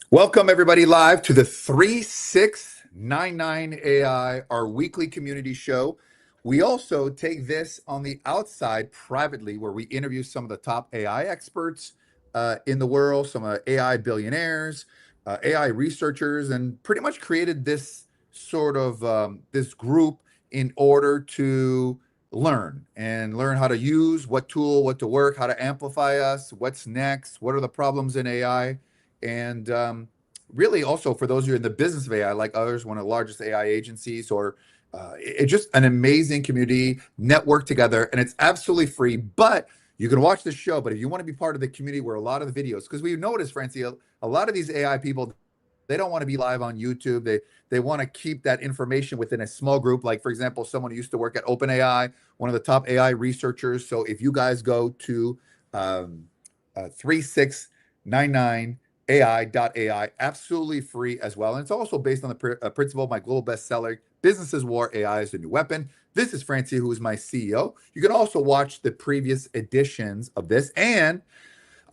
Welcome everybody live to the 3699 AI, our weekly community show. We also take this on the outside privately, where we interview some of the top AI experts in the world, some AI billionaires, AI researchers, and pretty much created this sort of this group in order to learn how to use what tool, what to work, how to amplify us, what's next, what are the problems in AI, and really also for those of you in the business of AI, like others, one of the largest AI agencies, or it's just an amazing community network together, and it's absolutely free. But you can watch the show. But if you want to be part of the community where a lot of the videos, because we noticed, Francie, a lot of these AI people, they don't want to be live on YouTube. They want to keep that information within a small group. Like, for example, someone who used to work at OpenAI, one of the top AI researchers. So if you guys go to 3699 AI.ai, absolutely free as well. And it's also based on the principle of my global bestseller, Businesses War AI is the New Weapon. This is Francie, who is my CEO. You can also watch the previous editions of this. And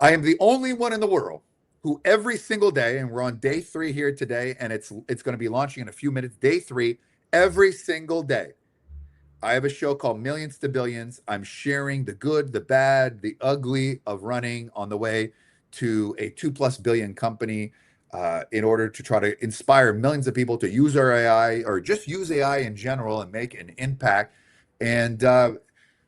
I am the only one in the world who every single day, and we're on day 3 here today, and it's going to be launching in a few minutes, day 3, every single day. I have a show called Millions to Billions. I'm sharing the good, the bad, the ugly of running on the way to a 2+ billion company in order to try to inspire millions of people to use our AI or just use AI in general and make an impact. And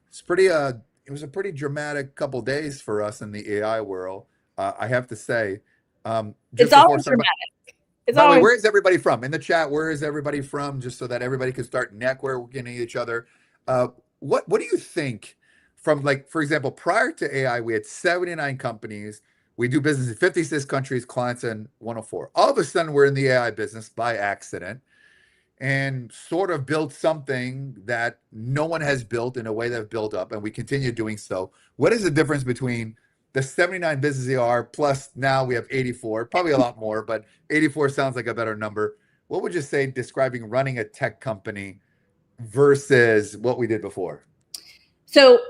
it's pretty, it was a pretty dramatic couple days for us in the AI world, I have to say. It's Just before always somebody, dramatic. It's by the way, always where is everybody from? In the chat, where is everybody from? Just so that everybody can start networking each other. What do you think from, like, for example, prior to AI, we had 79 companies. We do business in 56 countries, clients in 104. All of a sudden, we're in the AI business by accident and sort of built something that no one has built in a way they've built up, and we continue doing so. What is the difference between the 79 business they are plus now we have 84, probably a lot more, but 84 sounds like a better number. What would you say describing running a tech company versus what we did before? so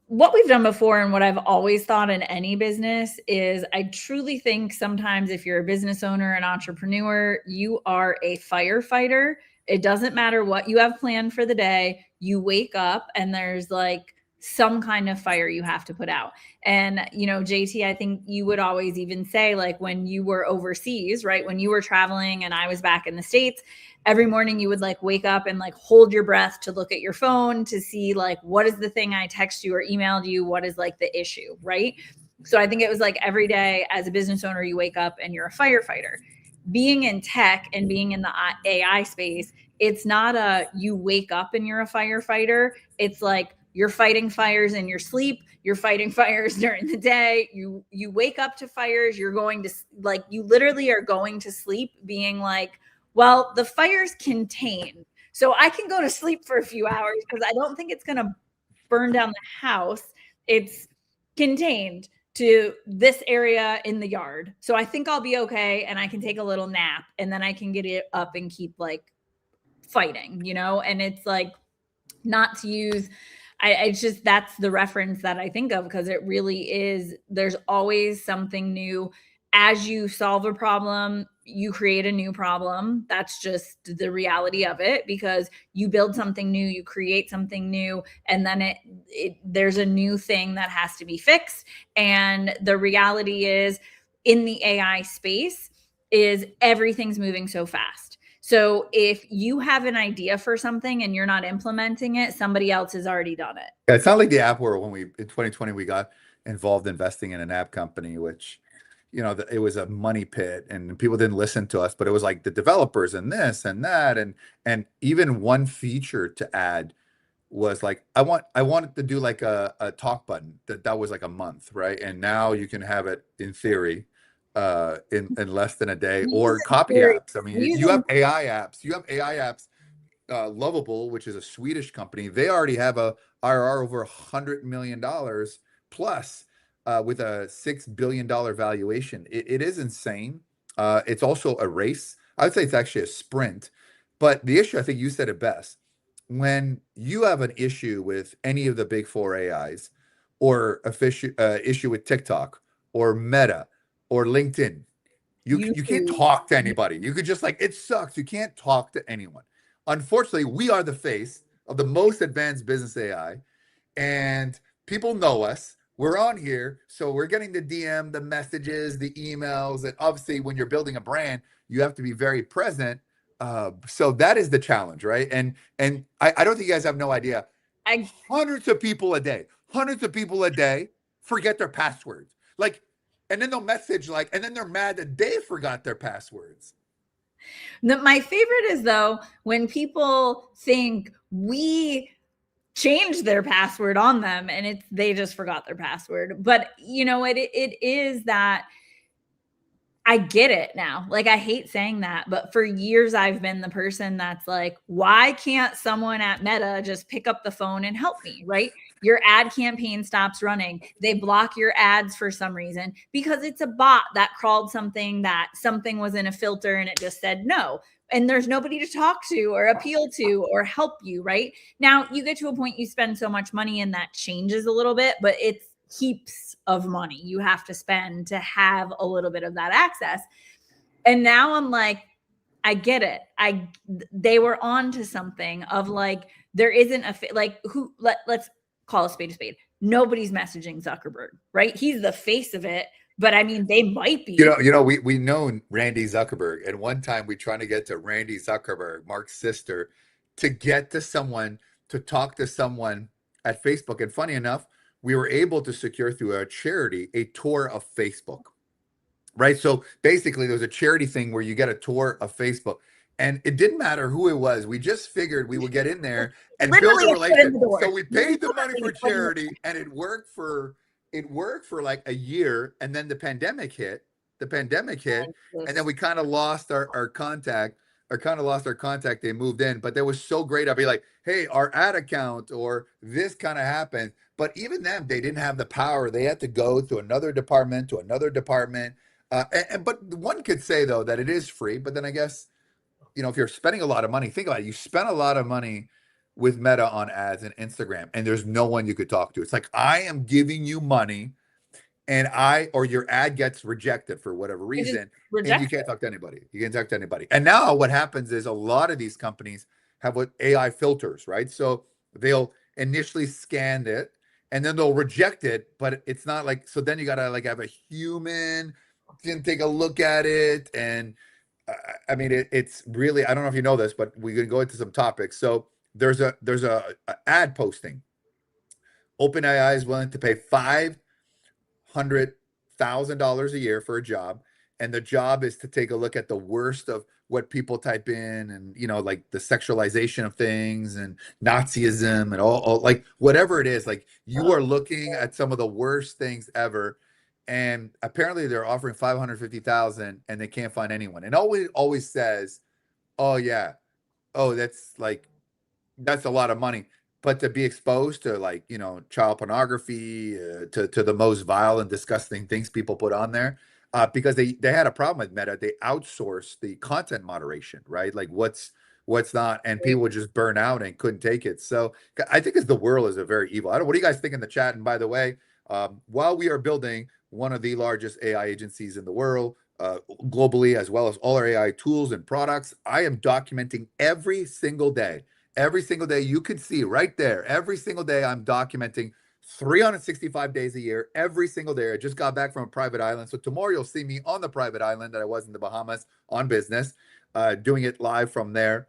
what we've done before and what I've always thought in any business is I truly think sometimes if you're a business owner, an entrepreneur, you are a firefighter. It doesn't matter what you have planned for the day. You wake up and there's like some kind of fire you have to put out. And, JT, I think you would always even say, like, when you were overseas, right? When you were traveling and I was back in the States, every morning you would like wake up and like hold your breath to look at your phone to see like what is the thing I text you or emailed you, what is like the issue, right? So I think it was like every day as a business owner you wake up and you're a firefighter. Being in tech and being in the AI space, it's not a you wake up and you're a firefighter. It's like you're fighting fires in your sleep, you're fighting fires during the day, you wake up to fires, you're going to, like, you literally are going to sleep being like, well, the fire's contained, so I can go to sleep for a few hours because I don't think it's going to burn down the house. It's contained to this area in the yard. So I think I'll be okay and I can take a little nap and then I can get it up and keep like fighting. And it's like not to use it's just that's the reference that I think of because it really is. There's always something new. As you solve a problem, you create a new problem. That's just the reality of it because you build something new, you create something new, and then there's a new thing that has to be fixed. And the reality is, in the AI space, is everything's moving so fast. So if you have an idea for something and you're not implementing it, somebody else has already done it. Yeah, it's not like the app where when we in 2020 we got involved investing in an app company, which it was a money pit and people didn't listen to us, but it was like the developers and this and that, and even one feature to add was like I wanted to do like a talk button that was like a month, right? And now you can have it in theory in less than a day, We use or it in copy theory. apps. I We mean, use you it in have AI apps. You have AI apps. Lovable, which is a Swedish company, they already have a IRR over $100 million plus, with a $6 billion valuation. It is insane. It's also a race. I would say it's actually a sprint. But the issue, I think you said it best. When you have an issue with any of the big four AIs, or issue with TikTok or Meta or LinkedIn, You can't talk to anybody. You could just like, it sucks. You can't talk to anyone. Unfortunately, we are the face of the most advanced business AI, and people know us. We're on here, so we're getting the DM, the messages, the emails, and obviously, when you're building a brand, you have to be very present. So that is the challenge, right? And I don't think you guys have no idea. I Hundreds of people a day forget their passwords. Like, and then they'll message like, and then they're mad that they forgot their passwords. My favorite is though when people think we changed their password on them and it's they just forgot their password. But you know, it is that I get it now. Like, I hate saying that, but for years I've been the person that's like, why can't someone at Meta just pick up the phone and help me, right? Your ad campaign stops running. They block your ads for some reason because it's a bot that crawled something that something was in a filter and it just said no. And there's nobody to talk to or appeal to or help you, right? Now, you get to a point you spend so much money and that changes a little bit, but it's heaps of money you have to spend to have a little bit of that access. And now I'm like, I get it. They were on to something of like, there isn't like let's call a spade. Nobody's messaging Zuckerberg, right? He's the face of it. But I mean, they might be. We know Randy Zuckerberg, and one time we trying to get to Randy Zuckerberg, Mark's sister, to get to someone to talk to someone at Facebook. And funny enough, we were able to secure through a charity a tour of Facebook. Right. So basically, there was a charity thing where you get a tour of Facebook, and it didn't matter who it was. We just figured we would get in there and build a Literally a foot in relationship. the door. So we paid the money for charity, and it worked for like a year, and then the pandemic hit. And then we kind of lost our contact. Or kind of lost our contact. They moved in, but that was so great. I'd be like, "Hey, our ad account or this kind of happened." But even them, they didn't have the power. They had to go to another department, but one could say though that it is free. But then I guess if you're spending a lot of money, think about it. You spend a lot of money with Meta on ads and Instagram, and there's no one you could talk to. It's like I am giving you money, and or your ad gets rejected for whatever reason, and you can't talk to anybody. You can't talk to anybody. And now what happens is a lot of these companies have what AI filters, right? So they'll initially scan it, and then they'll reject it, but it's not like so. Then you gotta like have a human can take a look at it, and I mean it's really I don't know if you know this, but we can go into some topics. So there's a ad posting. OpenAI is willing to pay $500,000 a year for a job, and the job is to take a look at the worst of what people type in, and like the sexualization of things and Nazism and all like whatever it is. Like you are looking at some of the worst things ever, and apparently they're offering 550,000, and they can't find anyone. And always says, "Oh yeah, oh that's a lot of money." But to be exposed to like child pornography, to the most vile and disgusting things people put on there, because they had a problem with Meta. They outsourced the content moderation, right? Like what's not, and people would just burn out and couldn't take it. So I think the world is a very evil. I don't. What do you guys think in the chat? And by the way, while we are building one of the largest AI agencies in the world, globally, as well as all our AI tools and products, I am documenting every single day. Every single day, you can see right there. Every single day, I'm documenting 365 days a year. Every single day. I just got back from a private island. So tomorrow, you'll see me on the private island that I was in the Bahamas on business, doing it live from there,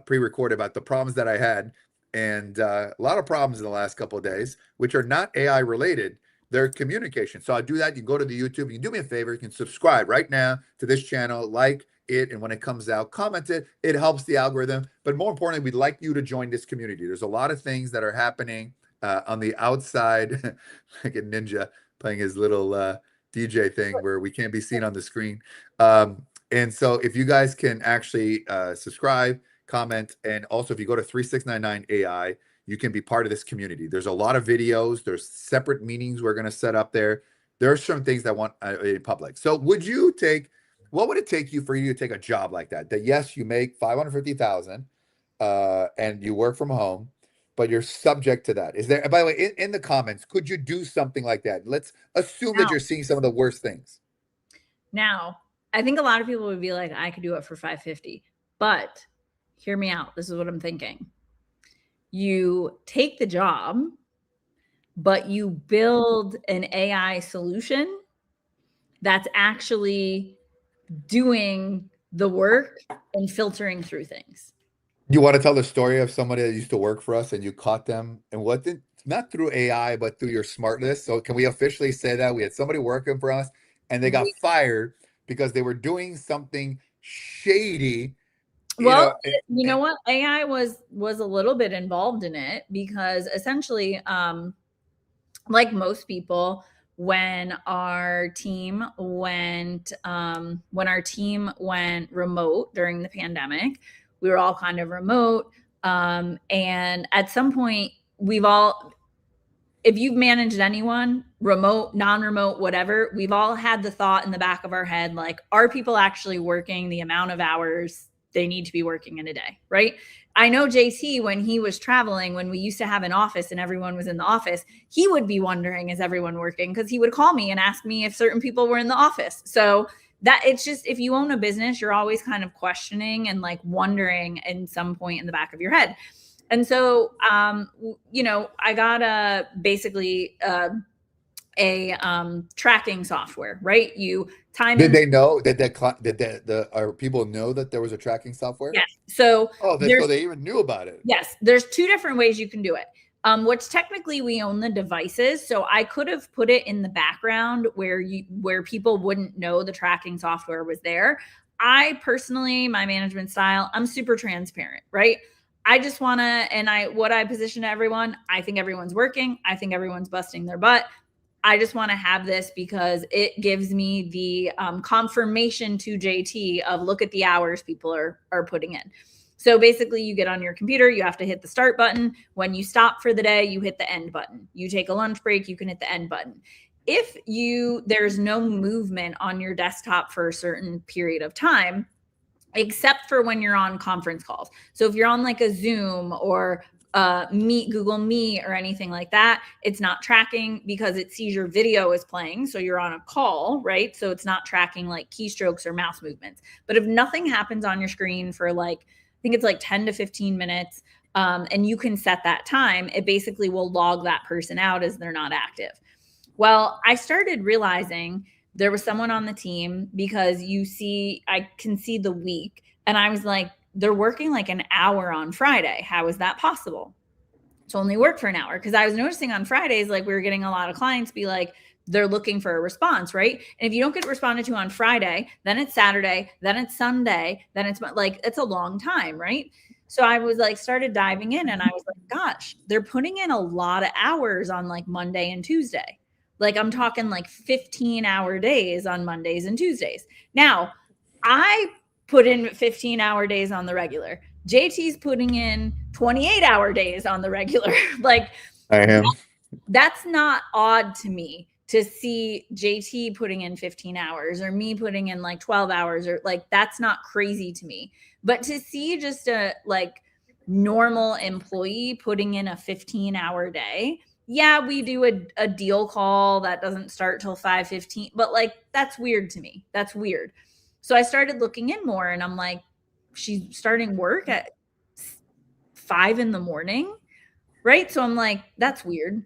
pre-recorded about the problems that I had. And a lot of problems in the last couple of days, which are not AI related. They're communication. So I do that. You can go to the YouTube. You can do me a favor. You can subscribe right now to this channel, like it, and when it comes out, comment it. It helps the algorithm. But more importantly, we'd like you to join this community. There's a lot of things that are happening on the outside, like a ninja playing his little DJ thing where we can't be seen on the screen. And so if you guys can actually subscribe, comment, and also if you go to 3699 AI, you can be part of this community. There's a lot of videos. There's separate meetings we're going to set up there. There are some things that want in public. So what would it take for you to take a job like that? That yes, you make 550,000 and you work from home, but you're subject to that. Is there, by the way, in the comments, could you do something like that? Let's assume that you're seeing some of the worst things. Now, I think a lot of people would be like, I could do it for 550. But hear me out. This is what I'm thinking. You take the job, but you build an AI solution that's actually doing the work and filtering through things. You want to tell the story of somebody that used to work for us and you caught them and what did not through AI, but through your smartness. So can we officially say that we had somebody working for us and they got fired because they were doing something shady, you Well, know, you know what? AI was a little bit involved in it because essentially, like most people, when our team went remote during the pandemic, we were all kind of remote. And at some point, if you've managed anyone, remote, non-remote, whatever, we've all had the thought in the back of our head, like, are people actually working the amount of hours they need to be working in a day, right? I know JT, when he was traveling, when we used to have an office and everyone was in the office, he would be wondering, is everyone working? Because he would call me and ask me if certain people were in the office. So that it's just, if you own a business, you're always kind of questioning and like wondering in some point in the back of your head. And so, I got basically a tracking software, right? You time did in. they know did the our people know that there was a tracking software? Yes. So Oh, so they even knew about it. Yes, there's two different ways you can do it. Which technically we own the devices, so I could have put it in the background where people wouldn't know the tracking software was there. I personally, my management style, I'm super transparent, right? I just want to, what I position to everyone, I think everyone's working. I think everyone's busting their butt. I just want to have this because it gives me the confirmation to JT of look at the hours people are putting in. So basically you get on your computer, you have to hit the start button. When you stop for the day, you hit the end button. You take a lunch break, you can hit the end button. If there's no movement on your desktop for a certain period of time, except for when you're on conference calls. So if you're on like a Zoom or Google Meet or anything like that, it's not tracking because it sees your video is playing. So you're on a call, right? So it's not tracking like keystrokes or mouse movements. But if nothing happens on your screen for like, I think it's like 10 to 15 minutes, and you can set that time, it basically will log that person out as they're not active. Well, I started realizing there was someone on the team because I can see the week. And I was like, they're working like an hour on Friday. How is that possible? To only work for an hour. Because I was noticing on Fridays, like we were getting a lot of clients be like, they're looking for a response, right? And if you don't get responded to on Friday, then it's Saturday, then it's Sunday, then it's like, it's a long time, right? So I was like, started diving in and I was like, gosh, they're putting in a lot of hours on like Monday and Tuesday. Like I'm talking like 15-hour days on Mondays and Tuesdays. Now, I put in 15-hour days on the regular. JT's putting in 28-hour days on the regular. Like I am. That's not odd to me to see JT putting in 15 hours or me putting in like 12 hours or like that's not crazy to me. But to see just a like normal employee putting in a 15-hour day, yeah, we do a deal call that doesn't start till 5:15, but like that's weird to me. That's weird. So I started looking in more and I'm like, she's starting work at 5 a.m, right? So I'm like, that's weird.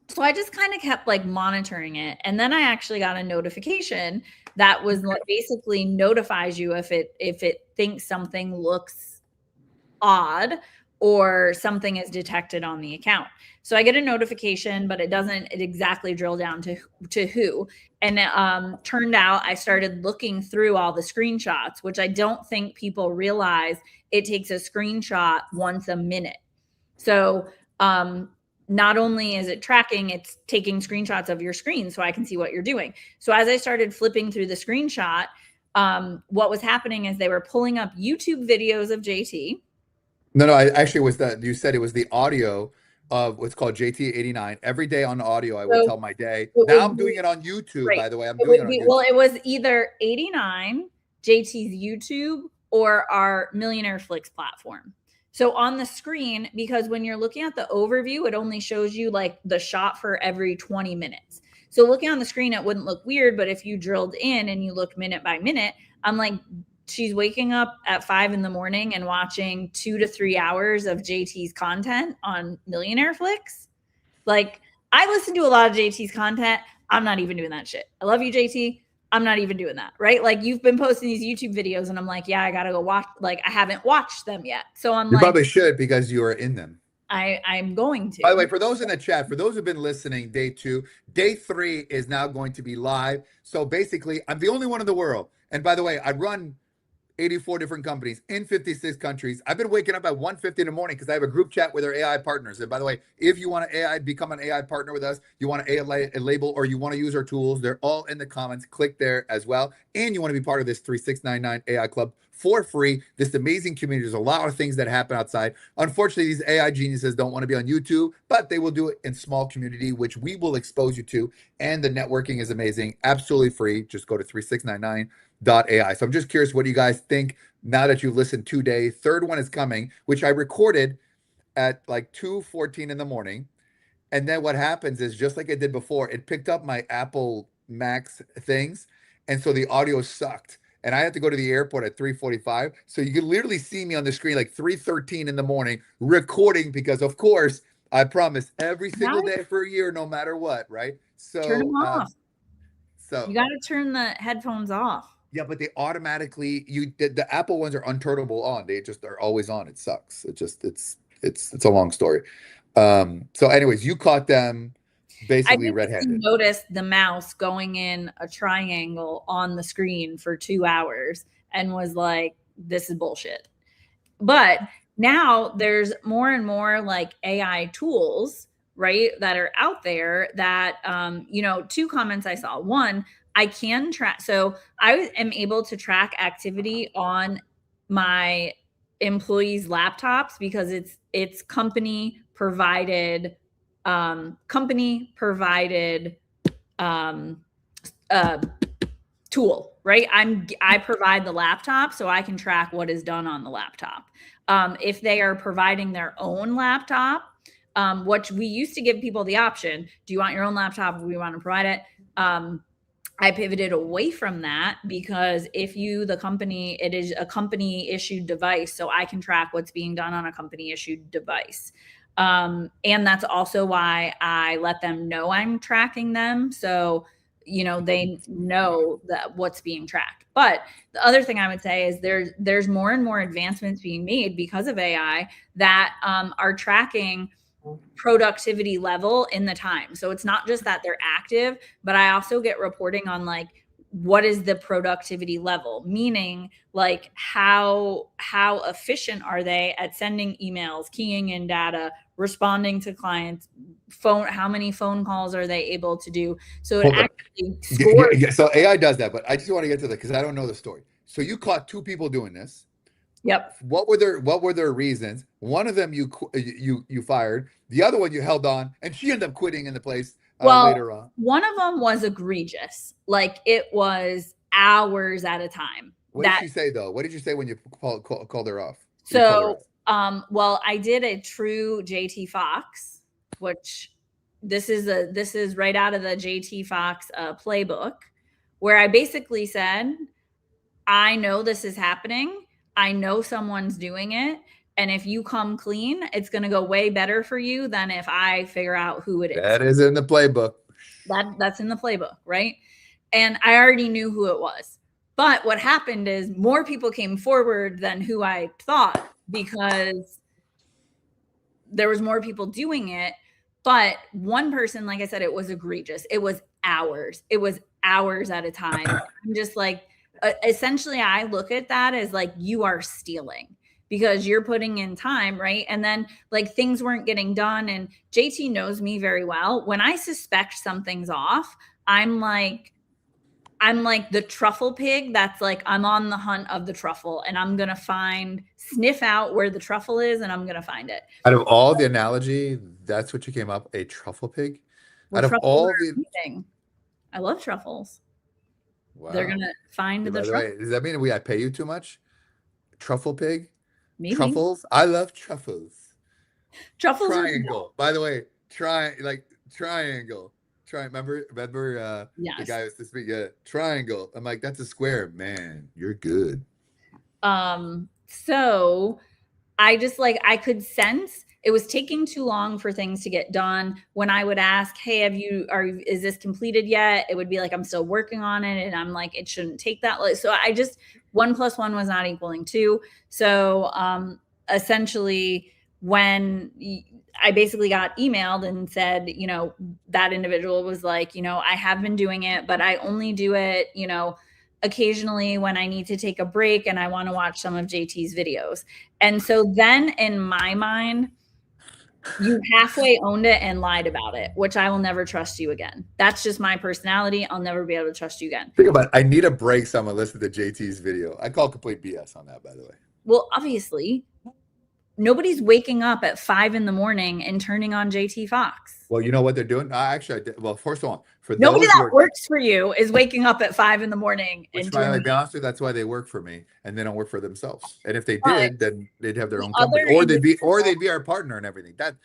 So I just kind of kept like monitoring it. And then I actually got a notification that was basically notifies you if it thinks something looks odd or something is detected on the account. So I get a notification, but it doesn't exactly drill down to who. And it turned out I started looking through all the screenshots, which I don't think people realize it takes a screenshot once a minute. So not only is it tracking, it's taking screenshots of your screen so I can see what you're doing. So as I started flipping through the screenshot, what was happening is they were pulling up YouTube videos of JT. No, I actually was that you said it was the audio of what's called JT89. Every day on audio, I would tell my day. Now I'm doing it on YouTube, by the way. I'm doing it on YouTube. Well, it was either 89, JT's YouTube, or our Millionaire Flicks platform. So on the screen, because when you're looking at the overview, it only shows you like the shot for every 20 minutes. So looking on the screen, it wouldn't look weird, but if you drilled in and you looked minute by minute, I'm like, she's waking up at 5 in the morning and watching 2 to 3 hours of JT's content on Millionaire Flicks. Like, I listen to a lot of JT's content. I'm not even doing that shit. I love you, JT. I'm not even doing that, right? Like, you've been posting these YouTube videos, and I'm like, yeah, I gotta go watch. Like, I haven't watched them yet, so I'm You like, probably should because you are in them. I'm going to. By the way, for those in the chat, for those who've been listening, day 2, day 3 is now going to be live. So basically, I'm the only one in the world. And by the way, I run 84 different companies in 56 countries. I've been waking up at 1:50 in the morning because I have a group chat with our AI partners. And by the way, if you want to AI, become an AI partner with us, you want to AI label, or you want to use our tools, they're all in the comments. Click there as well. And you want to be part of this 3699 AI Club for free. This amazing community. There's a lot of things that happen outside. Unfortunately, these AI geniuses don't want to be on YouTube, but they will do it in small community, which we will expose you to. And the networking is amazing. Absolutely free. Just go to 3699.ai. So I'm just curious, what do you guys think now that you've listened 2 days? Third one is coming, which I recorded at like 2:14 in the morning. And then what happens is, just like I did before, it picked up my Apple Max things. And so the audio sucked. And I had to go to the airport at 3:45. So you can literally see me on the screen like 3:13 in the morning recording, because of course I promise every single day for a year, no matter what, right? So turn them off. So you got to turn the headphones off. Yeah, but they automatically, the Apple ones are unturnable on. They just are always on. It sucks. It's a long story. So anyways, you caught them basically red-handed. Noticed the mouse going in a triangle on the screen for 2 hours and was like, this is bullshit. But now there's more and more like AI tools, right, that are out there that, 2 comments I saw. One, I can track. So I am able to track activity on my employees' laptops because it's company provided tool, right? I provide the laptop so I can track what is done on the laptop. If they are providing their own laptop, which we used to give people the option, do you want your own laptop? We want to provide it. I pivoted away from that because if the company, it is a company issued device, so I can track what's being done on a company issued device. And that's also why I let them know I'm tracking them. So, they know that what's being tracked. But the other thing I would say is there's more and more advancements being made because of AI that are tracking productivity level in the time. So it's not just that they're active, but I also get reporting on like, what is the productivity level? Meaning like how efficient are they at sending emails, keying in data, responding to clients, how many phone calls are they able to do? So it actually scores. Yeah, so AI does that, but I just want to get to that because I don't know the story. So you caught 2 people doing this. Yep. What were their reasons? One of them you fired. The other one you held on, and she ended up quitting in the place later on. One of them was egregious. Like it was hours at a time. What did she say though? What did you say when you called her off? So, well, I did a true JT Fox, which this is right out of the JT Fox playbook, where I basically said, I know this is happening. I know someone's doing it. And if you come clean, it's going to go way better for you than if I figure out who it is. That is in the playbook. That's in the playbook, right? And I already knew who it was. But what happened is more people came forward than who I thought because there was more people doing it. But one person, like I said, it was egregious. It was hours. It was hours at a time. I'm just like, essentially, I look at that as like, you are stealing because you're putting in time, right? And then like things weren't getting done. And JT knows me very well. When I suspect something's off, I'm like the truffle pig that's like, I'm on the hunt of the truffle and I'm going to sniff out where the truffle is and I'm going to find it. Out of all the analogy, that's what you came up, a truffle pig? Well, out of all the... I love truffles. Wow. They're going to find the truffle. Way, does that mean I pay you too much? Truffle pig? Maybe. Truffles? I love truffles. Truffles triangle. By the way, triangle. Try remember the Yes. guy was to speak triangle. I'm like, that's a square. Man, you're good. So I just like I could sense it was taking too long for things to get done. When I would ask, "Hey, is this completed yet?" It would be like I'm still working on it, and I'm like, it shouldn't take that long. So I just 1 + 1 was not equaling 2. So essentially, when I basically got emailed and said, that individual was like, I have been doing it, but I only do it, occasionally when I need to take a break and I want to watch some of JT's videos. And so then in my mind, you halfway owned it and lied about it, which I will never trust you again. That's just my personality. I'll never be able to trust you again. Think about it. I need a break, so I'm gonna listen to JT's video. I call complete BS on that, by the way. Well, obviously, nobody's waking up at 5 in the morning and turning on JT Fox. Well, you know what they're doing? Actually, I did. Well, first of all, for Nobody those who that are, works for you is waking up at 5 in the morning which and by the way, turning be honest with you, that's why they work for me, and they don't work for themselves. And if they on. did, then they'd have their The own other company, or individual, they'd be our partner and everything. That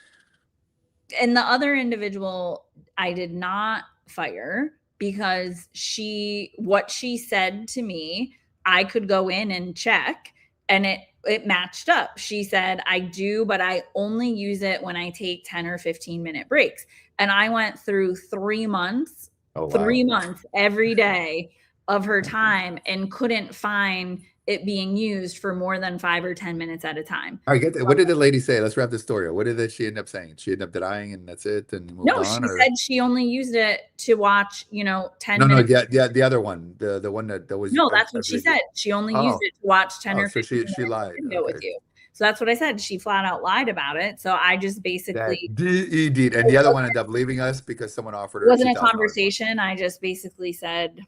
and the other individual I did not fire because what she said to me, I could go in and check, and it matched up. She said, I do, but I only use it when I take 10 or 15-minute breaks. And I went through 3 months, oh wow. 3 months every day of her time and couldn't find it being used for more than 5 or 10 minutes at a time. All right, get that. What did the lady say? Let's wrap this story up. What did she end up saying? She ended up denying, and that's it, and moved No, on, she or said she only used it to watch, 10 no, minutes. yeah, the other one, the one that was No, that's what she video. said. She only used Oh, it to watch 10 oh, or so 15 she minutes of lied. video with Okay, you. So that's what I said. She flat out lied about it. So I just basically, that did, and it the other one ended up leaving us because someone offered her wasn't a $2,000 more. conversation. I just basically said,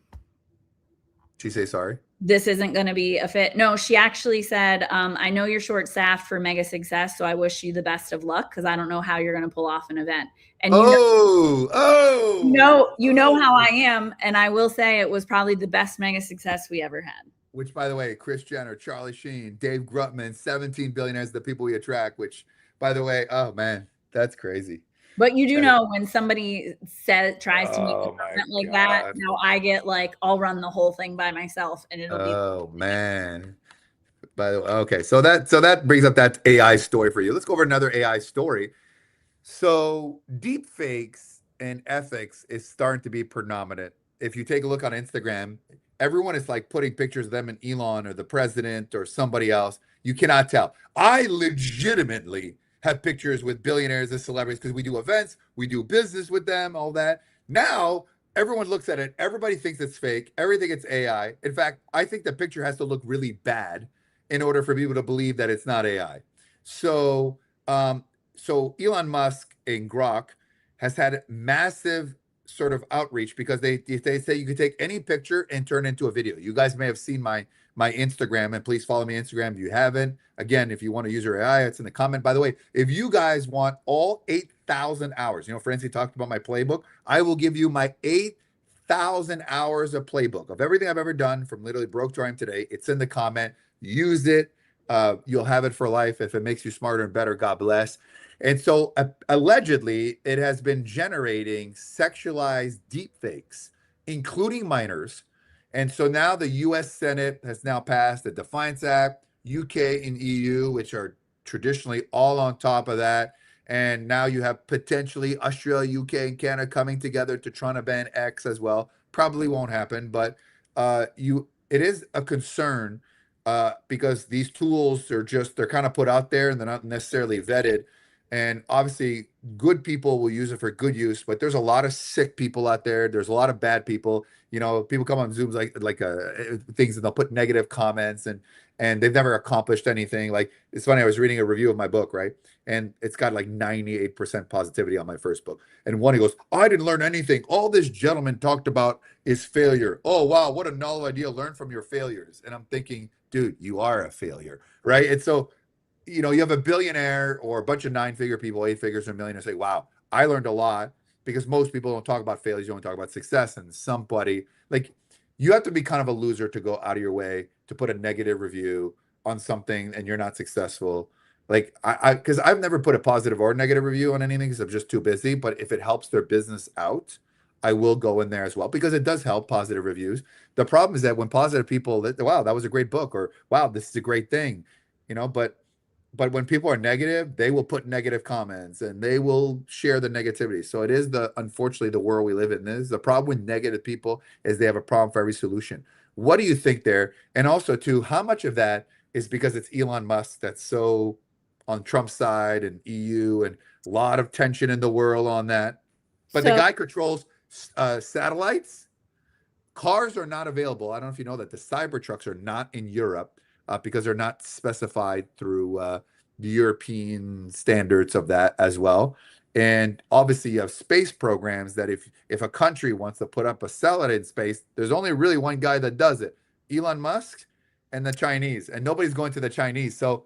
She say sorry. this isn't going to be a fit. No, she actually said, I know you're short staffed for mega success. So I wish you the best of luck because I don't know how you're going to pull off an event. And you know how I am. And I will say it was probably the best mega success we ever had. Which, by the way, Kris Jenner, Charlie Sheen, Dave Grutman, 17 billionaires, the people we attract. Which, by the way, oh man, that's crazy. But you do know when somebody tries to make a Oh my comment like that, God. now I get like, I'll run the whole thing by myself and it'll be. Oh man. By the way, okay, so that brings up that AI story for you. Let's go over another AI story. So deepfakes and ethics is starting to be predominant. If you take a look on Instagram, everyone is like putting pictures of them and Elon or the president or somebody else. You cannot tell. I legitimately have pictures with billionaires and celebrities because we do events, we do business with them, all that. Now everyone looks at it, everybody thinks it's fake, everything it's AI. In fact, I think the picture has to look really bad in order for people to believe that it's not AI. So so Elon Musk in Grok has had massive sort of outreach because they say you can take any picture and turn it into a video. You guys may have seen my Instagram, and please follow me on Instagram if you haven't. Again, if you want to use your AI, it's in the comment. By the way, if you guys want all 8,000 hours, Francie talked about my playbook. I will give you my 8,000 hours of playbook of everything I've ever done from literally broke to I'm today. It's in the comment. Use it. You'll have it for life. If it makes you smarter and better, God bless. And so allegedly, it has been generating sexualized deepfakes, including minors. And so now the US Senate has now passed the Defiance Act, UK and EU, which are traditionally all on top of that. And now you have potentially Australia, UK, and Canada coming together to try to ban X as well. Probably won't happen, but it is a concern because these tools they're kind of put out there and they're not necessarily vetted. And obviously, good people will use it for good use, but there's a lot of sick people out there. There's a lot of bad people. People come on Zooms like things, and they'll put negative comments, and they've never accomplished anything. Like, it's funny. I was reading a review of my book, right, and it's got like 98% positivity on my first book. And one, he goes, "I didn't learn anything. All this gentleman talked about is failure. Oh wow, what a novel idea! Learn from your failures." And I'm thinking, dude, you are a failure, right? And so you have a billionaire or a bunch of 9-figure people, 8 figures, or a millionaire say, wow, I learned a lot, because most people don't talk about failures. You don't talk about success. And somebody like, you have to be kind of a loser to go out of your way to put a negative review on something and you're not successful. Like because I've never put a positive or negative review on anything because I'm just too busy. But if it helps their business out, I will go in there as well because it does help positive reviews. The problem is that when positive people, wow, that was a great book, or wow, this is a great thing, but when people are negative, they will put negative comments and they will share the negativity. So it is unfortunately the world we live in. This is the problem with negative people is they have a problem for every solution. What do you think there? And also too, how much of that is because it's Elon Musk that's so on Trump's side and EU and a lot of tension in the world on that. But the So guy controls satellites. Cars are not available. I don't know if you know that the Cybertrucks are not in Europe because they're not specified through the European standards of that as well. And obviously, you have space programs that if a country wants to put up a satellite in space, there's only really one guy that does it, Elon Musk and the Chinese, and nobody's going to the Chinese. So,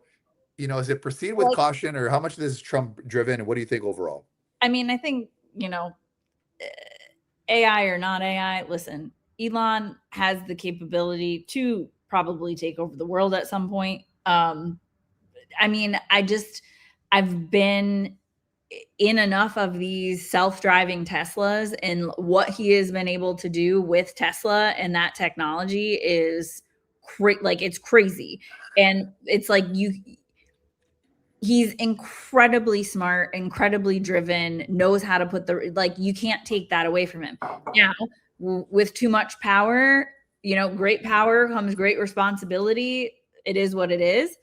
is it proceed with like, caution, or how much of this is Trump driven, and what do you think overall? I mean, I think, AI or not AI, listen, Elon has the capability to probably take over the world at some point. I mean, I've been in enough of these self-driving Teslas, and what he has been able to do with Tesla and that technology is like it's crazy. And it's like he's incredibly smart, incredibly driven, knows how to put like you can't take that away from him. Now, with too much power, great power comes great responsibility. It is what it is.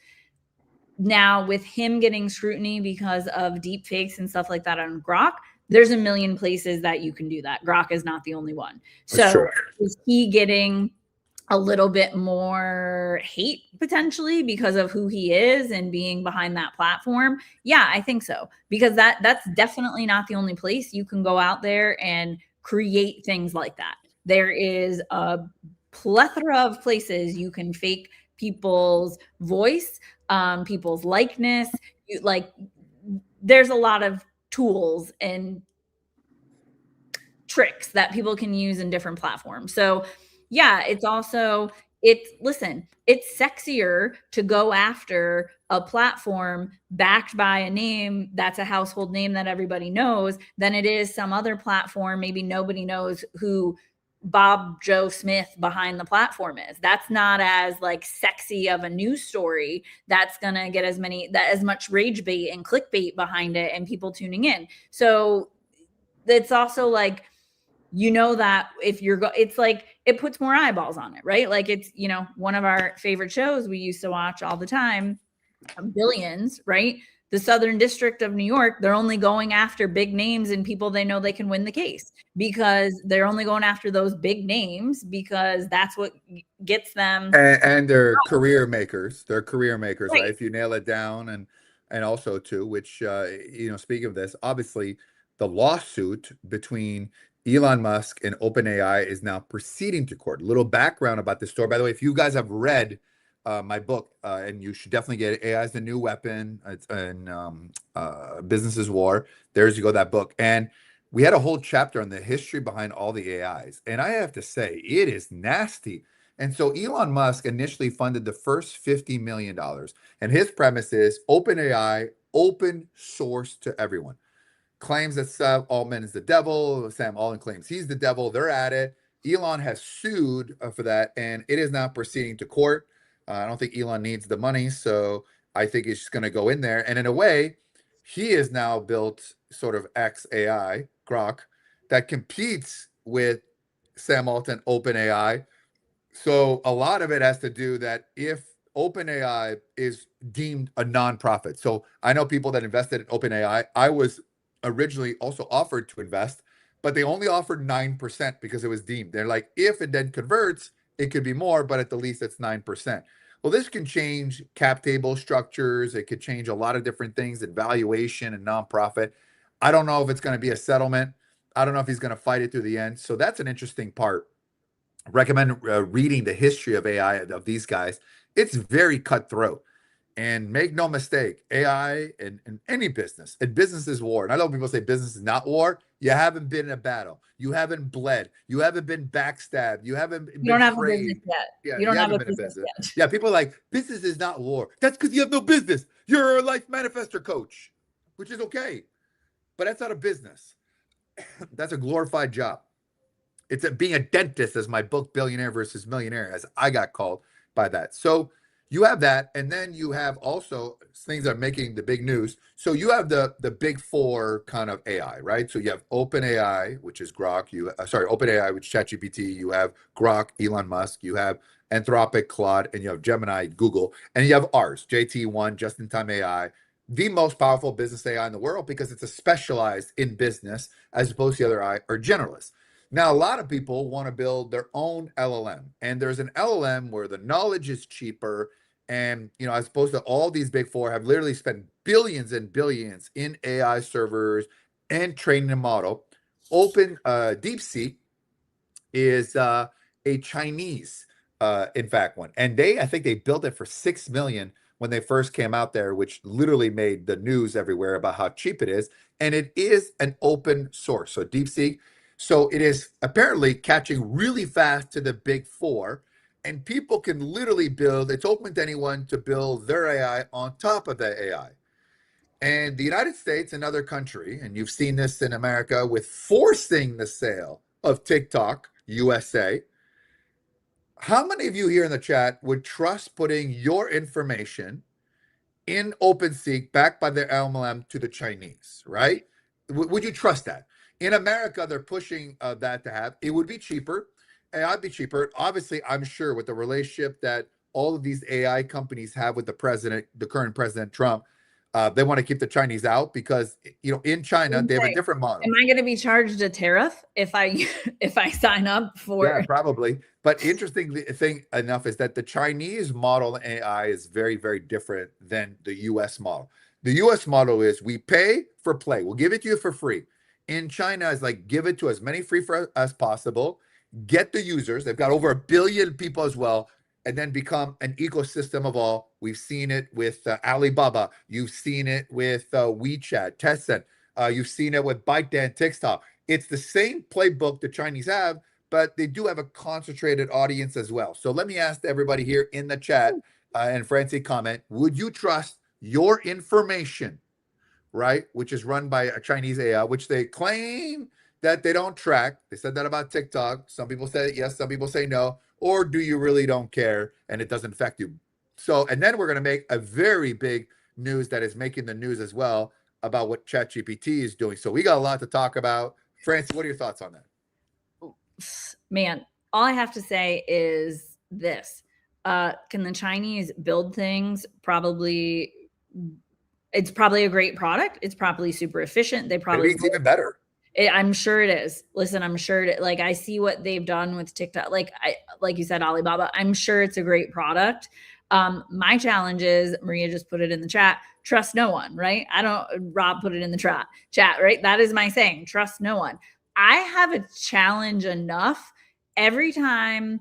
Now, with him getting scrutiny because of deep fakes and stuff like that on Grok, there's a million places that you can do that. Grok is not the only one. That's So true. is he getting a little bit more hate potentially because of who he is and being behind that platform? Yeah, I think so. Because that's definitely not the only place you can go out there and create things like that. There is a plethora of places you can fake people's voice, people's likeness. There's a lot of tools and tricks that people can use in different platforms. So yeah, it's sexier to go after a platform backed by a name that's a household name that everybody knows than it is some other platform maybe nobody knows who Bob Joe Smith behind the platform is. That's not as like sexy of a news story that's gonna get as much rage bait and clickbait behind it and people tuning in. So it's also like, that if it's like it puts more eyeballs on it, right? Like it's one of our favorite shows we used to watch all the time, Billions, right? The Southern District of New York, they're only going after big names and people they know they can win the case, because they're only going after those big names because that's what gets them. And they're career makers. They're career makers, right? Right. If you nail it down, and also too, which speaking of this, obviously the lawsuit between Elon Musk and OpenAI is now proceeding to court. A little background about this story. By the way, if you guys have read my book, and you should definitely get it, AI is the New Weapon. It's in Business is War. There's you go, that book. And we had a whole chapter on the history behind all the AIs. And I have to say, it is nasty. And so Elon Musk initially funded the first $50 million. And his premise is OpenAI, open source to everyone. Claims that Sam Altman is the devil. Sam Altman claims he's the devil. They're at it. Elon has sued for that, and it is now proceeding to court. I don't think Elon needs the money, so I think he's just going to go in there. And in a way, he has now built sort of XAI, Grok, that competes with Sam Altman, OpenAI. So a lot of it has to do that if OpenAI is deemed a nonprofit. So I know people that invested in OpenAI. I was originally also offered to invest, but they only offered 9% because it was deemed. They're like, if it then converts, it could be more, but at the least it's 9%. Well, this can change cap table structures. It could change a lot of different things in valuation and nonprofit. I don't know if it's going to be a settlement. I don't know if he's going to fight it through the end. So that's an interesting part. Recommend reading the history of AI of these guys. It's very cutthroat. And make no mistake, AI in any business, and business is war. And I know people say business is not war. You haven't been in a battle. You haven't bled. You haven't been backstabbed. You haven't been You don't have a betrayed. business yet. Yeah, You don't have haven't a been in business business. yet. Yeah, people are like, business is not war. That's because you have no business. You're a life manifestor coach, which is okay. But that's not a business. That's a glorified job. being a dentist, as my book Billionaire versus Millionaire, as I got called by that. So you have that, and then you have also things that are making the big news. So you have the big four kind of AI, right? So you have OpenAI, which is Grok. OpenAI, which is ChatGPT. You have Grok, Elon Musk. You have Anthropic, Claude, and you have Gemini, Google, and you have ours, JT1, Just-in-Time AI, the most powerful business AI in the world because it's a specialized in business as opposed to the other AI are generalists. Now, a lot of people want to build their own LLM, and there's an LLM where the knowledge is cheaper. And, as opposed to all these big four have literally spent billions and billions in AI servers and training a model. DeepSeek is a Chinese, in fact, one. And I think they built it for 6 million when they first came out there, which literally made the news everywhere about how cheap it is. And it is an open source. So DeepSeek, so it is apparently catching really fast to the big four. And people can literally it's open to anyone to build their AI on top of that AI. And the United States, another country, and you've seen this in America with forcing the sale of TikTok, USA. How many of you here in the chat would trust putting your information in OpenSeek backed by their LLM to the Chinese, right? Would you trust that? In America, they're pushing that to have. It would be cheaper. AI would be cheaper. Obviously, I'm sure with the relationship that all of these AI companies have with the current President Trump, they want to keep the Chinese out because, in China, they have a different model. Am I going to be charged a tariff if I sign up for? Yeah, probably. But interesting thing enough is that the Chinese model in AI is very, very different than the US model. The US model is we pay for play. We'll give it to you for free. In China, it's like give it to as many free as possible, get the users. They've got over 1 billion people as well, and then become an ecosystem of all. We've seen it with Alibaba. You've seen it with WeChat, Tencent. You've seen it with ByteDance, TikTok. It's the same playbook the Chinese have, but they do have a concentrated audience as well. So let me ask everybody here in the chat, and Francie comment, would you trust your information, right, which is run by a Chinese AI, which they claim that they don't track? They said that about TikTok. Some people say yes, some people say no. Or do you really don't care and it doesn't affect you? So, and then we're going to make a very big news that is making the news as well about what ChatGPT is doing. So we got a lot to talk about. Francie, what are your thoughts on that? Man, all I have to say is this. Can the Chinese build things? Probably. It's probably a great product. It's probably super efficient. They probably Maybe it's even better. I'm sure it is. Listen, I'm sure like I see what they've done with TikTok. Like you said, Alibaba, I'm sure it's a great product. My challenge is, Maria just put it in the chat, trust no one, right? Rob put it in the chat, right? That is my saying, trust no one. I have a challenge enough every time.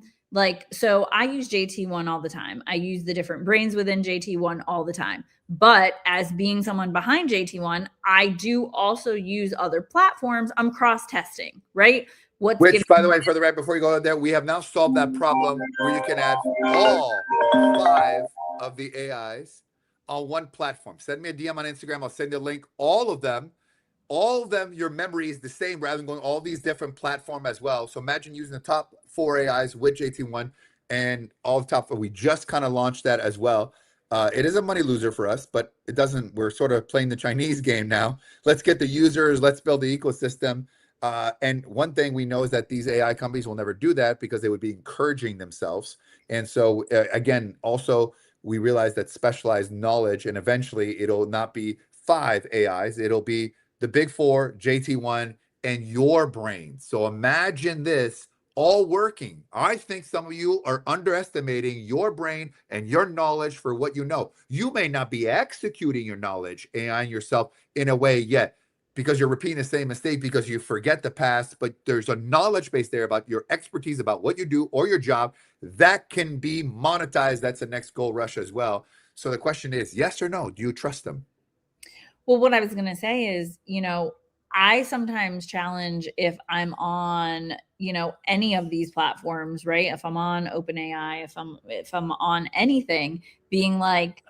So I use JT1 all the time. I use the different brains within JT1 all the time. But as being someone behind JT1, I do also use other platforms. I'm cross-testing, right? Which, by the way, before you go there, we have now solved that problem where you can add all 5 of the AIs on one platform. Send me a DM on Instagram. I'll send you a link. All of them, your memory is the same rather than going all these different platforms as well. So imagine using the top 4 AIs with JT1 and all the top 4. We just kind of launched that as well. It is a money loser for us, but it doesn't. We're sort of playing the Chinese game now. Let's get the users. Let's build the ecosystem. And one thing we know is that these AI companies will never do that because they would be encouraging themselves. And so, again, also, we realize that specialized knowledge, and eventually it'll not be 5 AIs. It'll be the big 4, JT1, and your brain. So imagine this all working. I think some of you are underestimating your brain and your knowledge for what you know. You may not be executing your knowledge, AI, yourself in a way yet, because you're repeating the same mistake because you forget the past, but there's a knowledge base there about your expertise about what you do or your job that can be monetized. That's the next gold rush as well. So the question is, yes or no, do you trust them? Well, what I was going to say is, I sometimes challenge if I'm on, any of these platforms, right? If I'm on OpenAI, if I'm on anything, being like,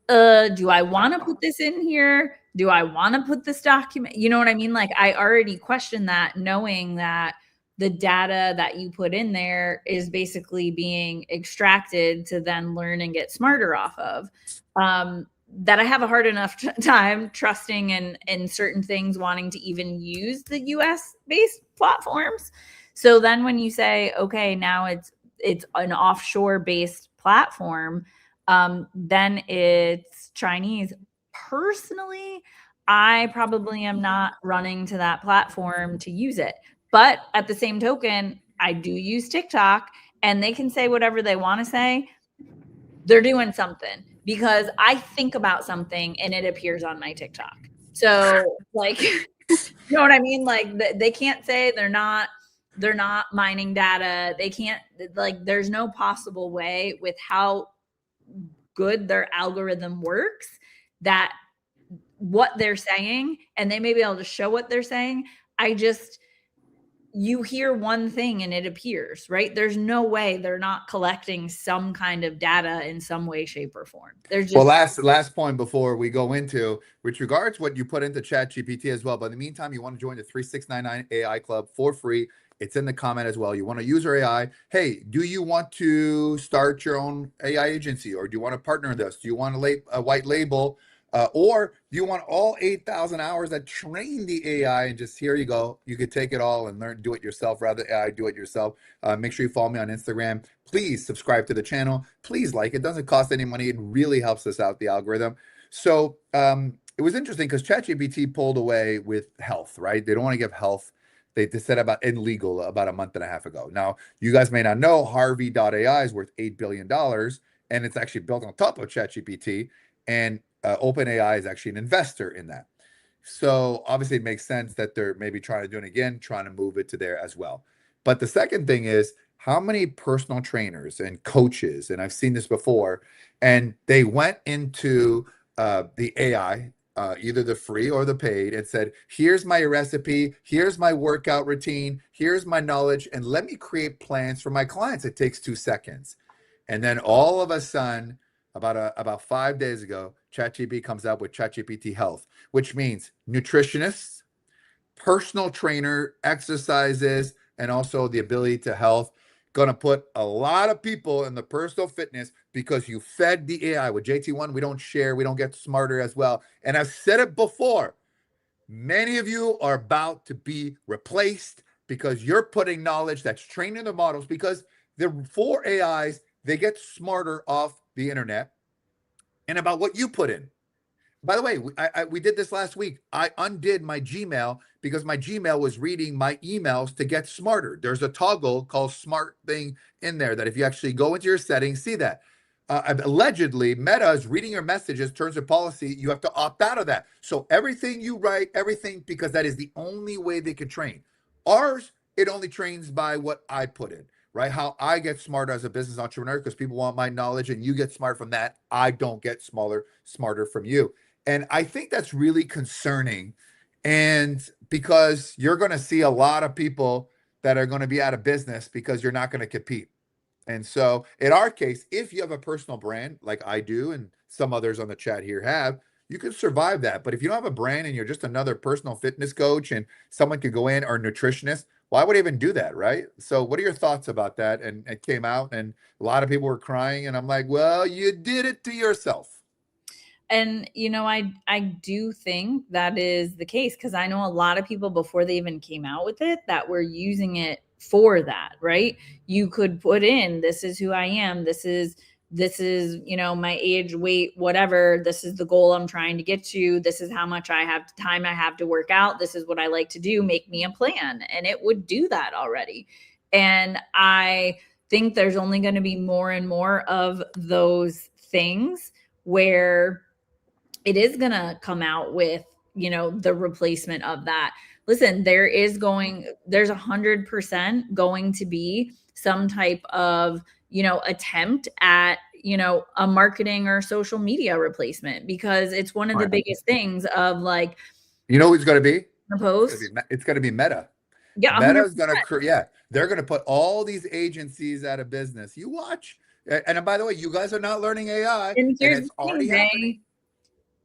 do I want to put this in here? Do I want to put this document? You know what I mean? Like I already question that, knowing that the data that you put in there is basically being extracted to then learn and get smarter off of. That I have a hard enough time trusting in certain things, wanting to even use the US based platforms. So then when you say, okay, now it's an offshore based platform, then it's Chinese. Personally, I probably am not running to that platform to use it. But at the same token, I do use TikTok, and they can say whatever they want to say. They're doing something because I think about something and it appears on my TikTok. So, like, you know what I mean? Like, they can't say they're not mining data. They can't, like, there's no possible way with how good their algorithm works that what they're saying, and they may be able to show what they're saying. You hear one thing and it appears, right? There's no way they're not collecting some kind of data in some way, shape, or form. There's just, well, last point before we go into, with regards what you put into ChatGPT as well. But in the meantime, you want to join the 3699 AI Club for free. It's in the comment as well. You want to use our AI. Hey, do you want to start your own AI agency, or do you want to partner with us? Do you want a white label? Or do you want all 8,000 hours that train the AI, and just here you go. You could take it all and learn, do it yourself, rather AI do it yourself. Make sure you follow me on Instagram. Please subscribe to the channel. Please like it. Doesn't cost any money. It really helps us out, the algorithm. So it was interesting because ChatGPT pulled away with health, right? They don't want to give health. They said about illegal about a month and a half ago. Now, you guys may not know Harvey.ai is worth $8 billion, and it's actually built on top of ChatGPT. And OpenAI is actually an investor in that. So obviously it makes sense that they're maybe trying to do it again, trying to move it to there as well. But the second thing is, how many personal trainers and coaches, and I've seen this before, and they went into the AI, either the free or the paid, and said, here's my recipe, here's my workout routine, here's my knowledge, and let me create plans for my clients. It takes 2 seconds. And then all of a sudden, about 5 days ago, ChatGPT comes out with ChatGPT Health, which means nutritionists, personal trainer, exercises, and also the ability to health. Going to put a lot of people in the personal fitness because you fed the AI. With JT1, we don't share, we don't get smarter as well. And I've said it before, many of you are about to be replaced because you're putting knowledge that's trained in the models, because the 4 AIs, they get smarter off the internet and about what you put in. By the way, we did this last week. I undid my Gmail because my Gmail was reading my emails to get smarter. There's a toggle called Smart Thing in there that if you actually go into your settings, see that. Allegedly, Meta is reading your messages, terms of policy. You have to opt out of that. So everything you write, everything, because that is the only way they can train. Ours, it only trains by what I put in. Right? How I get smarter as a business entrepreneur, because people want my knowledge and you get smart from that. I don't get smarter from you. And I think that's really concerning. And because you're going to see a lot of people that are going to be out of business because you're not going to compete. And so in our case, if you have a personal brand like I do, and some others on the chat here have, you can survive that. But if you don't have a brand and you're just another personal fitness coach and someone could go in, or nutritionist, why would I even do that, right? So what are your thoughts about that? And it came out and a lot of people were crying, and I'm like, well, you did it to yourself. And I do think that is the case, because I know a lot of people before they even came out with it that were using it for that, right? You could put in, this is who I am, this is my age, weight, whatever, this is the goal I'm trying to get to, this is how much time I have to work out, this is what I like to do, make me a plan. And it would do that already. And I think there's only going to be more and more of those things where it is going to come out with, the replacement of that. Listen, there's 100% going to be some type of, attempt at, a marketing or social media replacement, because it's one of the biggest things of, like, who's going to be? Post. It's going to be Meta. Yeah, Meta's going to, they're going to put all these agencies out of business. You watch. And by the way, you guys are not learning AI, and it's already happening.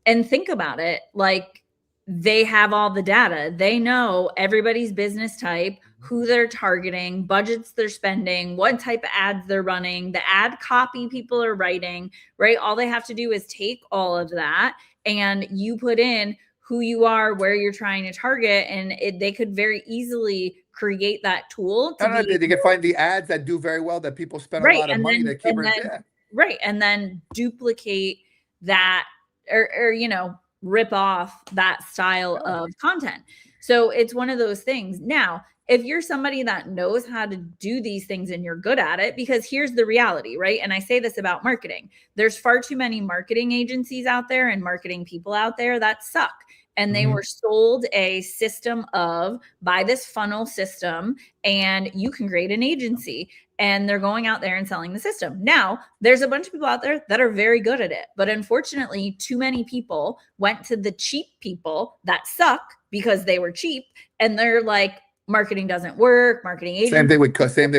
And think about it, like, they have all the data. They know everybody's business type, who they're targeting, budgets they're spending, what type of ads they're running, the ad copy people are writing, right? All they have to do is take all of that and you put in who you are, where you're trying to target, and they could very easily create that tool I to don't know, be they can find the ads that do very well, that people spend a right. lot of money, that keywords, yeah. Right. And then duplicate that or rip off that style of content. So it's one of those things. Now, if you're somebody that knows how to do these things and you're good at it, because here's the reality, right? And I say this about marketing. There's far too many marketing agencies out there and marketing people out there that suck. And they were sold a system of buy this funnel system and you can create an agency. And they're going out there and selling the system. Now, there's a bunch of people out there that are very good at it. But unfortunately, too many people went to the cheap people that suck because they were cheap. And they're like, marketing doesn't work, marketing agency. Same thing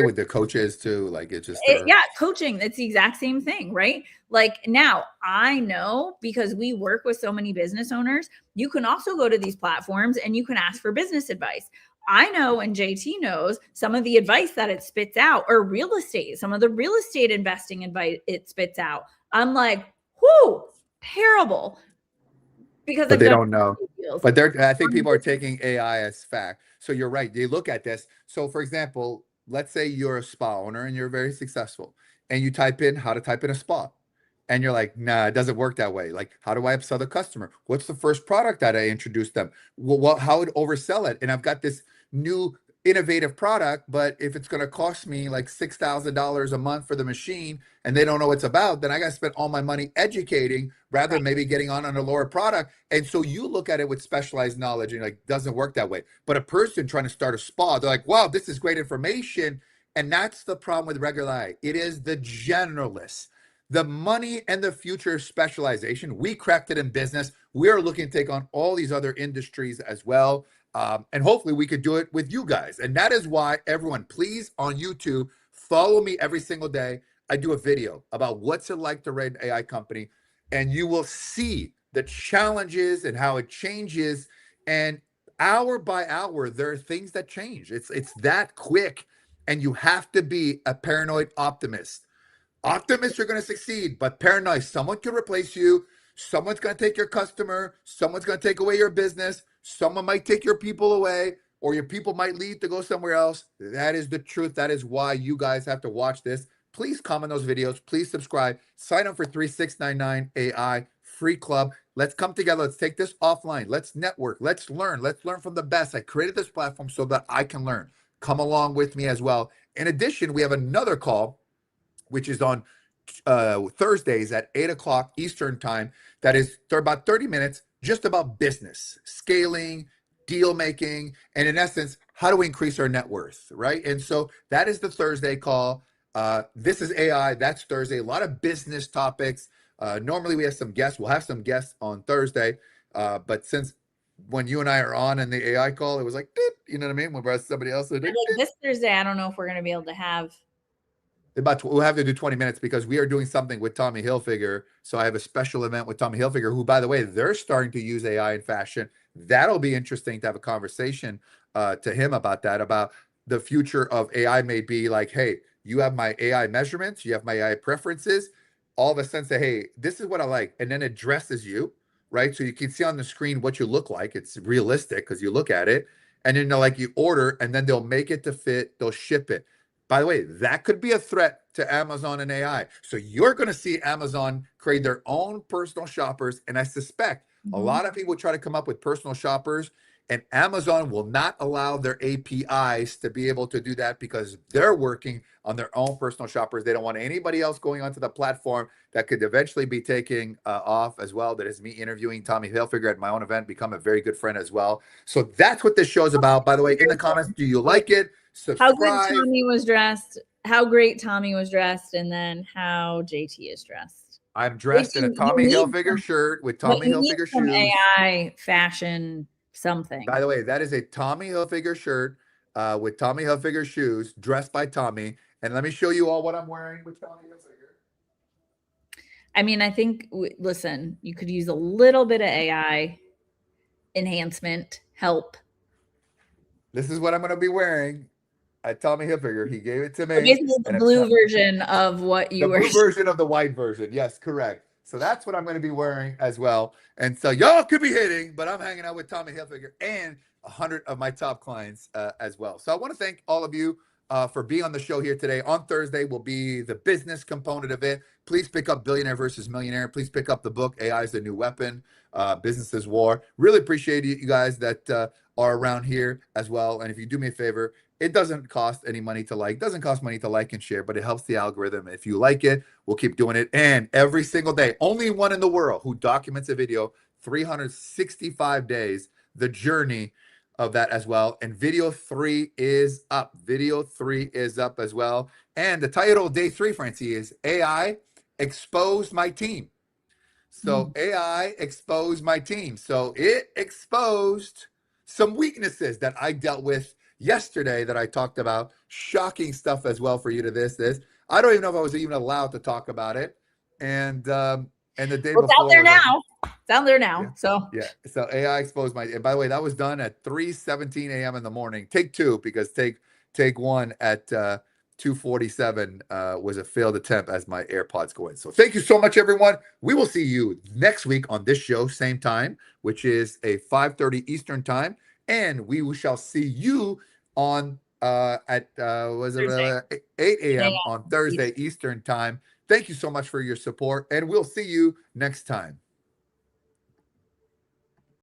with the coaches too. Like it's just yeah, coaching, it's the exact same thing, right? Like now I know because we work with so many business owners, you can also go to these platforms and you can ask for business advice. I know, and JT knows some of the advice that it spits out, or real estate, some of the real estate investing advice it spits out. I'm like, whoo, terrible. Because but they don't know. But I think people are taking AI as fact. So you're right. They look at this. So for example, let's say you're a spa owner and you're very successful and you type in how to type in a spa. And you're like, nah, it doesn't work that way. Like, how do I upsell the customer? What's the first product that I introduce them? Well, how would oversell it? And I've got this new innovative product, but if it's going to cost me like $6,000 a month for the machine and they don't know what it's about, then I got to spend all my money educating rather than maybe getting on a lower product. And so you look at it with specialized knowledge and you're like, doesn't work that way. But a person trying to start a spa, they're like, wow, this is great information. And that's the problem with regular AI. It is the generalists. The money and the future specialization. We cracked it in business. We are looking to take on all these other industries as well. And hopefully we could do it with you guys. And that is why everyone, please on YouTube, follow me every single day. I do a video about what's it like to run an AI company. And you will see the challenges and how it changes. And hour by hour, there are things that change. It's that quick. And you have to be a paranoid optimist. Optimists are going to succeed, but paranoid, someone can replace you. Someone's going to take your customer. Someone's going to take away your business. Someone might take your people away, or your people might leave to go somewhere else. That is the truth. That is why you guys have to watch this. Please comment those videos. Please subscribe. Sign up for 3699 AI free club. Let's come together. Let's take this offline. Let's network. Let's learn. Let's learn from the best. I created this platform so that I can learn. Come along with me as well. In addition, we have another call, which is on Thursdays at 8 o'clock Eastern time. That is about 30 minutes, just about business, scaling, deal making, and in essence, how do we increase our net worth, right? And so that is the Thursday call. This is AI. That's Thursday. A lot of business topics. Normally we have some guests. We'll have some guests on Thursday. But since when you and I are on in the AI call, it was like, you know what I mean? When somebody else. Like, this Thursday, I don't know if we're going to be able to have. We'll have to do 20 minutes because we are doing something with Tommy Hilfiger. So I have a special event with Tommy Hilfiger, who, by the way, they're starting to use AI in fashion. That'll be interesting to have a conversation to him about that, about the future of AI may be like, hey, you have my AI measurements, you have my AI preferences, all of a sudden say, hey, this is what I like. And then it dresses you, right? So you can see on the screen what you look like. It's realistic because you look at it. And then like you order and then they'll make it to fit, they'll ship it. By the way, that could be a threat to Amazon and AI. So you're going to see Amazon create their own personal shoppers. And I suspect a lot of people try to come up with personal shoppers, and Amazon will not allow their APIs to be able to do that because they're working on their own personal shoppers. They don't want anybody else going onto the platform that could eventually be taking off as well. That is me interviewing Tommy Hilfiger at my own event, become a very good friend as well. So that's what this show is about. By the way, in the comments, do you like it? Subscribe. How good Tommy was dressed, how great Tommy was dressed, and then how JT is dressed. I'm dressed in a Tommy Hilfiger shirt with Tommy Hilfiger shoes. AI fashion something. By the way, that is a Tommy Hilfiger shirt with Tommy Hilfiger shoes, dressed by Tommy. And let me show you all what I'm wearing with Tommy Hilfiger. I mean, I think, listen, you could use a little bit of AI enhancement help. This is what I'm going to be wearing. at Tommy Hilfiger. He gave it to So me. basically the And blue version of what the you were. blue version of the white version. Yes, correct. So that's what I'm going to be wearing as well. And so y'all could be hitting, but I'm hanging out with Tommy Hilfiger and 100 of my top clients as well. So I want to thank all of you for being on the show here today. On Thursday will be the business component of it. Please pick up Billionaire versus Millionaire. Please pick up the book, AI is the New Weapon, Business is War. Really appreciate you guys that are around here as well. And if you do me a favor, it doesn't cost any money to like, doesn't cost money to like and share, but it helps the algorithm. If you like it, we'll keep doing it. And every single day, only one in the world who documents a video 365 days, the journey of that as well. And video 3 is up. Video 3 is up as well. And the title of day 3, Francie, is AI Exposed My Team. So AI exposed my team. So it exposed some weaknesses that I dealt with yesterday that I talked about. Shocking stuff as well for you to this. I don't even know if I was even allowed to talk about it. And the day Well, it's out before there was like, now. It's out there yeah, now. So yeah. So AI exposed my. And by the way, that was done at 3:17 a.m. in the morning. Take 2 because take 1 at 2:47 was a failed attempt as my AirPods go in. So thank you so much, everyone. We will see you next week on this show, same time, which is a 5:30 Eastern time, and we shall see you on at was it Thursday, 8 8 a.m. on a.m. Thursday Eastern time. Thank you so much for your support, and we'll see you next time.